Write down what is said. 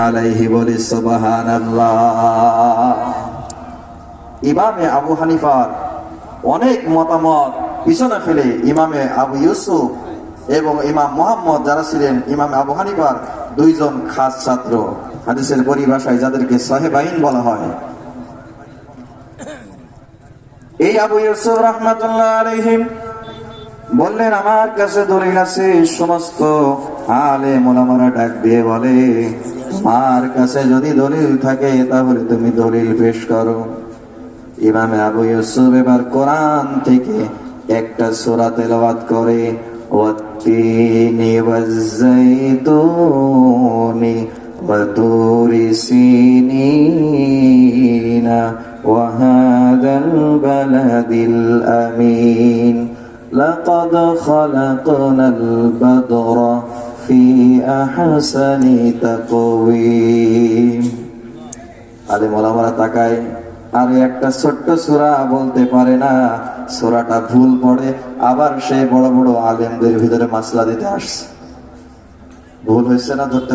আলাইহি বলি সুবহানাল্লাহ। ইমামে আবু হানিফার অনেক মতামত পিছনে ফেলে ইমামে আবু ইউসুফ এবং ইমাম মুহাম্মদ যারা ছিলেন ইমামে আবু হানিফার দুইজন খাস ছাত্র, হাদিসের পরিভাষায় যাদেরকে সাহেবাইন বলা হয়। এই আবু ইউসুফ রাহমাতুল্লাহ আলাইহি বললেন, আমার কাছে দলিল আছে। সমস্ত আলেম ওলামারা ডাক দিয়ে বলে, তোমার কাছে যদি দলিল থাকে তাহলে তুমি দলিল পেশ করো। ইমামে আবু ইউসুফ এবার কোরআন থেকে একটা সূরা তেলাওয়াত করে, ওয়াত্তিনি ওয়াজ-যাইতুনি ওয়া তুরি সিনিনা ওয়া হাযাল বালাদিল আমিন লাকাদ খালাকনাল বাদরা ফি আহসানি তাকওয়িম। আলেম ওলামারা তাকায়, আর একটা ছোট্ট সূরা বলতে পারে না, সূরাটা ভুল পড়ে। আবার সে বড় বড় আলেমদের ভিতরে মাসলা দিতে আসছে, ভুল হয়েছে না ধরতে